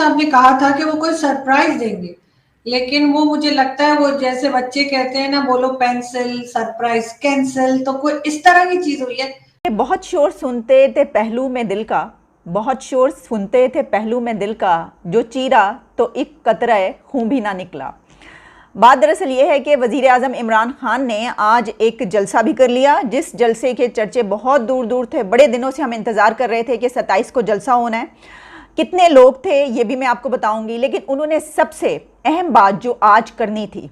साहब ने कहा था कि वो कोई सरप्राइज देंगे, लेकिन वो मुझे लगता है वो जैसे बच्चे कहते हैं ना, बोलो पेंसिल सरप्राइज कैंसिल, तो कोई इस तरह की चीज हुई है। बहुत शोर सुनते थे पहलू में दिल का, बहुत शोर सुनते थे पहलू में दिल का, जो चीरा तो एक कतरा खून भी ना निकला। बात दरअसल ये है कि वज़ीर आज़म इमरान खान ने आज एक जलसा भी कर लिया, जिस जलसे के चर्चे बहुत दूर दूर थे। बड़े दिनों से हम इंतज़ार कर रहे थे कि 27 को जलसा होना है। कितने लोग थे ये भी मैं आपको बताऊंगी, लेकिन उन्होंने सबसे अहम बात जो आज करनी थी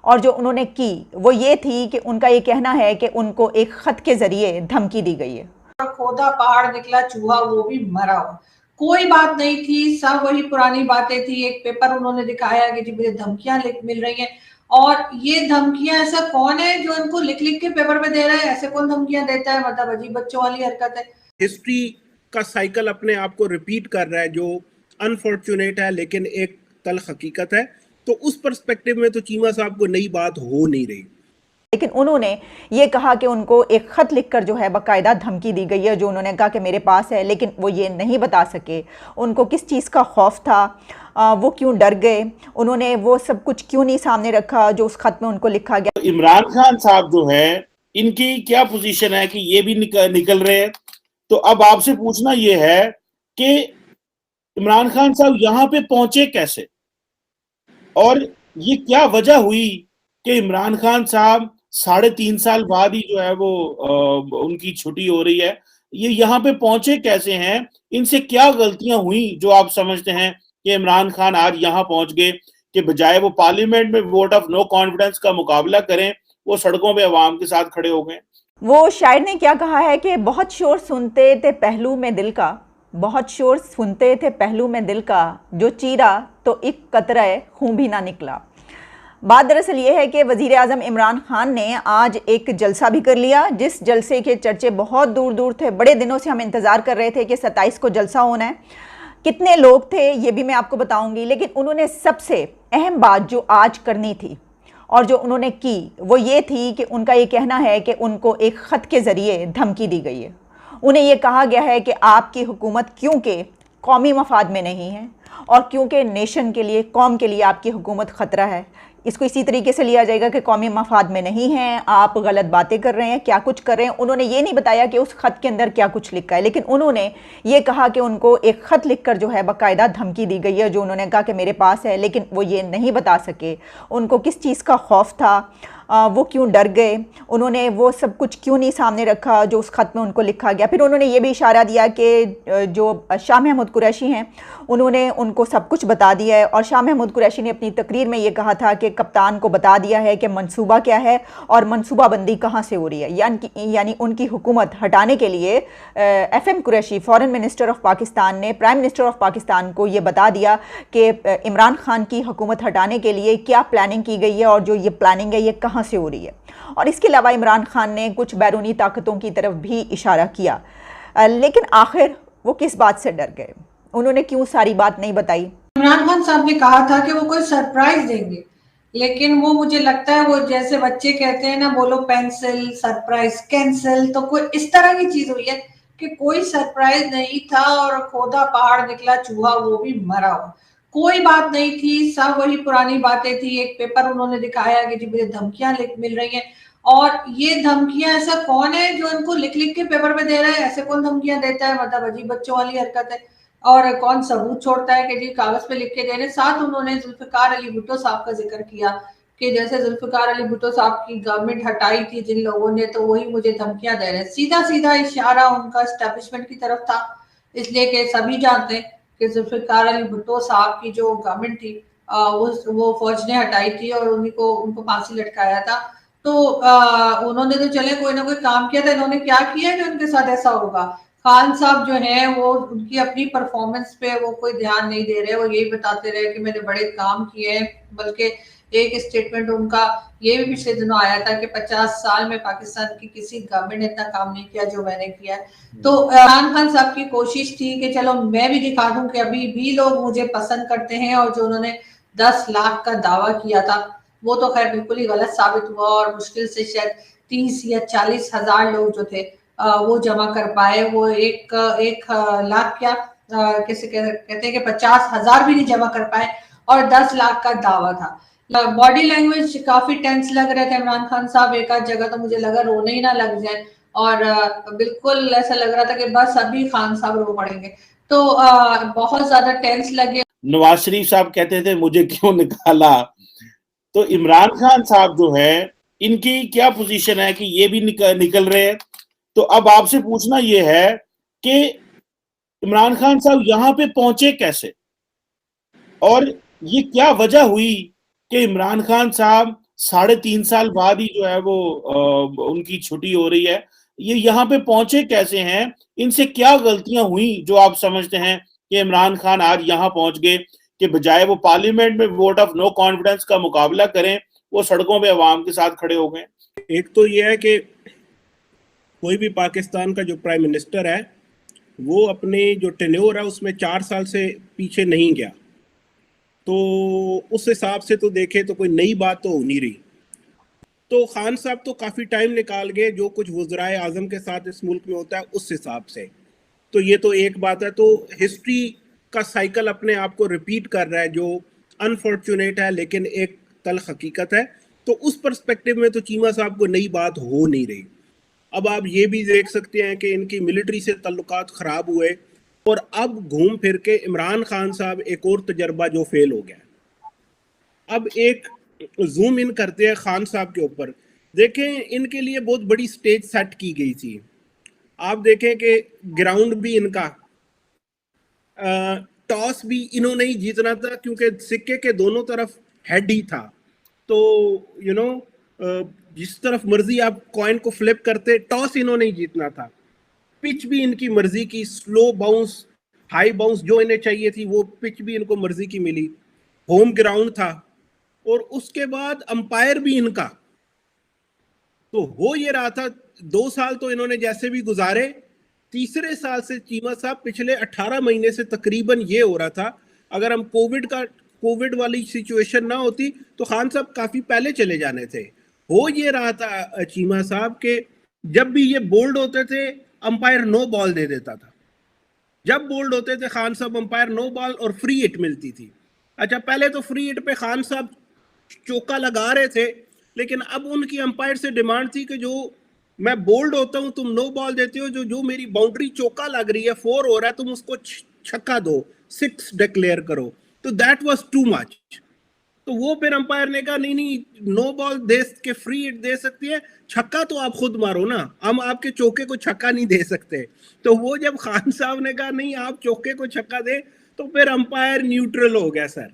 और जो उन्होंने की वो ये थी कि उनका ये कहना है कि उनको एक ख़त के ज़रिए धमकी दी गई है। खोदा पहाड़ निकला चूहा, वो भी मरा हो। कोई बात नहीं थी, सब वही पुरानी बातें थी। एक पेपर उन्होंने दिखाया कि जी मुझे धमकियां मिल रही हैं, और ये धमकियां ऐसा कौन है जो इनको लिख लिख के पेपर पे दे रहा है? ऐसे कौन धमकियां देता है? मतलब अजीब बच्चों वाली हरकत है। हिस्ट्री का साइकिल अपने आप को रिपीट कर रहा है, जो अनफॉर्चुनेट है लेकिन एक तल्ख हकीकत है। तो उस पर्सपेक्टिव में तो चीमा साहब को नई बात हो नहीं रही, लेकिन उन्होंने ये कहा कि उनको एक ख़त लिखकर जो है बाकायदा धमकी दी गई है, जो उन्होंने कहा कि मेरे पास है, लेकिन वो ये नहीं बता सके उनको किस चीज़ का खौफ था, वो क्यों डर गए, उन्होंने वो सब कुछ क्यों नहीं सामने रखा जो उस खत में उनको लिखा गया। तो इमरान खान साहब जो है, इनकी क्या पोजीशन है कि ये भी निकल रहे हैं। तो अब आपसे पूछना ये है कि इमरान खान साहब यहाँ पे पहुंचे कैसे, और ये क्या वजह हुई कि इमरान खान साहब 3.5 साल बाद ही जो है वो उनकी छुट्टी हो रही है, ये यहाँ पे पहुंचे कैसे हैं, इनसे क्या गलतियां हुई जो आप समझते हैं कि इमरान खान आज यहाँ पहुंच गए, कि बजाय वो पार्लियामेंट में वोट ऑफ नो कॉन्फिडेंस का मुकाबला करें, वो सड़कों पे अवाम के साथ खड़े हो गए। वो शायर ने क्या कहा है कि बहुत शोर सुनते थे पहलू में दिल का, बहुत शोर सुनते थे पहलू में दिल का, जो चीरा तो एक कतरा खून भी ना निकला। बात दरअसल ये है कि वज़ीर आज़म इमरान खान ने आज एक जलसा भी कर लिया, जिस जलसे के चर्चे बहुत दूर दूर थे। बड़े दिनों से हम इंतज़ार कर रहे थे कि 27 को जलसा होना है। कितने लोग थे ये भी मैं आपको बताऊंगी, लेकिन उन्होंने सबसे अहम बात जो आज करनी थी और जो उन्होंने की वो ये थी कि उनका ये कहना है कि उनको एक ख़त के ज़रिए धमकी दी गई है। उन्हें ये कहा गया है कि आपकी हुकूमत क्योंकि कौमी मफाद में नहीं है और क्योंकि नेशन के लिए, कौम के लिए आपकी हुकूमत ख़तरा है, इसको इसी तरीके से लिया जाएगा कि कौमी मफाद में नहीं है, आप गलत बातें कर रहे हैं, क्या कुछ कर रहे हैं। उन्होंने ये नहीं बताया कि उस ख़त के अंदर क्या कुछ लिखा है, लेकिन उन्होंने ये कहा कि उनको एक ख़त लिखकर जो है बाकायदा धमकी दी गई है, जो उन्होंने कहा कि मेरे पास है, लेकिन वो ये नहीं बता सके उनको किस चीज़ का खौफ था, वो क्यों डर गए, उन्होंने वो सब कुछ क्यों नहीं सामने रखा जो उस ख़त में उनको लिखा गया। फिर उन्होंने ये भी इशारा दिया कि जो शाह महमूद कुरैशी हैं उन्होंने उनको सब कुछ बता दिया है, और शाह महमूद कुरैशी ने अपनी तकरीर में ये कहा था कि कप्तान को बता दिया है कि मंसूबा क्या है और मंसूबाबंदी कहाँ से हो रही है। यानी उनकी हुकूमत हटाने के लिए FM Qureshi, foreign minister of Pakistan, ने प्राइम मिनिस्टर ऑफ पाकिस्तान को ये बता दिया कि इमरान खान की हुकूमत हटाने के लिए क्या प्लानिंग की गई है और जो ये प्लानिंग है ये कहाँ से हो रही है। और इसके अलावा इमरान खान ने कुछ बैरूनी ताकतों की तरफ भी इशारा किया, लेकिन आखिर वो किस बात से डर गए, उन्होंने क्यों सारी बात नहीं बताई। इमरान खान साहब ने कहा था कि वो कोई सरप्राइज देंगे, लेकिन वो मुझे लगता है वो जैसे बच्चे कहते हैं ना, बोलो पेंसिल सरप्राइज कैंसिल, तो कोई इस तरह की चीज हुई है कि कोई सरप्राइज नहीं था, और खोदा पहाड़ निकला चूहा, वो भी मरा हो। कोई बात नहीं थी, सब वही पुरानी बातें थी। एक पेपर उन्होंने दिखाया कि जी मुझे धमकियां मिल रही हैं, और ये धमकियां ऐसा कौन है जो इनको लिख लिख के पेपर पे दे रहा है? ऐसे कौन धमकियां देता है? मतलब अजीब बच्चों वाली हरकत है। और कौन सबूत छोड़ता है कि जी कागज पे लिख के देने। साथ उन्होंने जुल्फिकार अली भुट्टो साहब का जिक्र किया कि जैसे जुल्फिकार अली भुट्टो साहब की गवर्नमेंट हटाई थी जिन लोगों ने, तो वही मुझे धमकियां दे रहे हैं। सीधा सीधा इशारा उनका एस्टेब्लिशमेंट की तरफ था, इसलिए कि सभी जानते हैं कि जुल्फिकार अली भुट्टो साहब की जो गवर्नमेंट थी वो फौज ने हटाई थी और उन्हीं को उनको फांसी लटकाया था। तो उन्होंने तो चले कोई ना कोई काम किया था, इन्होंने क्या किया कि उनके साथ ऐसा होगा? खान साहब जो है वो उनकी अपनी परफॉर्मेंस पे वो कोई ध्यान नहीं दे रहे, वो यही बताते रहे कि मैंने बड़े काम किए हैं। बल्कि एक स्टेटमेंट उनका ये भी पिछले दिनों आया था कि 50 साल में पाकिस्तान की किसी गवर्नमेंट ने इतना काम नहीं किया जो मैंने किया है। तो इमरान खान साहब की कोशिश थी कि चलो मैं भी दिखा दूं कि अभी भी लोग मुझे पसंद करते हैं, और जो उन्होंने 10 लाख का दावा किया था वो तो खैर बिल्कुल ही गलत साबित हुआ, और मुश्किल से शायद 30 या 40 हजार लोग जो थे वो जमा कर पाए। वो एक लाख क्या किसी कहते हैं कि 50,000 भी नहीं जमा कर पाए और 10 लाख का दावा था। बॉडी लैंग्वेज काफी टेंस लग रहे थे इमरान खान साहब, एक आध जगह तो मुझे लगा रोने ही ना लग जाए और बिल्कुल ऐसा लग रहा था कि बस अभी खान साहब रो पड़ेंगे, तो बहुत ज्यादा टेंस लगे। नवाज शरीफ साहब कहते थे मुझे क्यों निकाला, तो इमरान खान साहब जो है इनकी क्या पोजीशन है कि ये भी निकल रहे हैं। तो अब आपसे पूछना ये है कि इमरान खान साहब यहाँ पे पहुंचे कैसे और ये क्या वजह हुई कि इमरान खान साहब 3.5 साल बाद ही जो है वो उनकी छुट्टी हो रही है, ये यहाँ पे पहुंचे कैसे हैं, इनसे क्या गलतियां हुई जो आप समझते हैं कि इमरान खान आज यहाँ पहुंच गए कि बजाय वो पार्लियामेंट में वोट ऑफ नो कॉन्फिडेंस का मुकाबला करें वो सड़कों पे अवाम के साथ खड़े हो गए। एक तो ये है कि कोई भी पाकिस्तान का जो प्राइम मिनिस्टर है वो अपने जो टेन्योर है उसमें 4 साल से पीछे नहीं गया, तो उस हिसाब से तो देखे तो कोई नई बात तो हो नहीं रही। तो खान साहब तो काफ़ी टाइम निकाल गए, जो कुछ वज़राए आज़म के साथ इस मुल्क में होता है उस हिसाब से, तो ये तो एक बात है। तो हिस्ट्री का साइकिल अपने आप को रिपीट कर रहा है, जो अनफॉर्चुनेट है लेकिन एक तल्ख हकीकत है। तो उस पर्सपेक्टिव में तो चीमा साहब को नई बात हो नहीं रही। अब आप ये भी देख सकते हैं कि इनकी मिलिट्री से ताल्लुकात ख़राब हुए और अब घूम फिर के इमरान खान साहब एक और तजर्बा जो फेल हो गया। अब एक जूम इन करते हैं खान साहब के ऊपर, देखें इनके लिए बहुत बड़ी स्टेज सेट की गई थी। आप देखें कि ग्राउंड भी इनका, टॉस भी इन्होंने ही जीतना था क्योंकि सिक्के के दोनों तरफ हेड ही था, तो यू नो जिस तरफ मर्जी आप कॉइन को फ्लिप करते टॉस इन्होंने ही जीतना था। पिच भी इनकी मर्जी की, स्लो बाउंस हाई बाउंस जो इन्हें चाहिए थी वो पिच भी इनको मर्जी की मिली, होम ग्राउंड था और उसके बाद अंपायर भी इनका। तो हो ये रहा था 2 साल तो इन्होंने जैसे भी गुजारे, तीसरे साल से चीमा साहब पिछले 18 महीने से तकरीबन ये हो रहा था, अगर हम कोविड वाली सिचुएशन ना होती तो खान साहब काफी पहले चले जाने थे। हो ये रहा था चीमा साहब के जब भी ये बोल्ड होते थे अंपायर नो बॉल दे देता था, जब बोल्ड होते थे खान साहब अंपायर नो बॉल और फ्री हिट मिलती थी। अच्छा पहले तो फ्री हिट पे खान साहब चौका लगा रहे थे, लेकिन अब उनकी अंपायर से डिमांड थी कि जो मैं बोल्ड होता हूं तुम नो बॉल देते हो, जो मेरी बाउंड्री चौका लग रही है 4 हो रहा है तुम उसको छक्का दो, 6 डिक्लेयर करो, तो दैट वाज टू मच। तो वो फिर अंपायर ने कहा नहीं नो बॉल दे के फ्री हिट दे सकती है, छक्का तो आप खुद मारो ना, हम आपके चौके को छक्का नहीं दे सकते। तो वो जब खान साहब ने कहा नहीं आप चौके को छक्का दे, तो फिर अंपायर न्यूट्रल हो गया सर।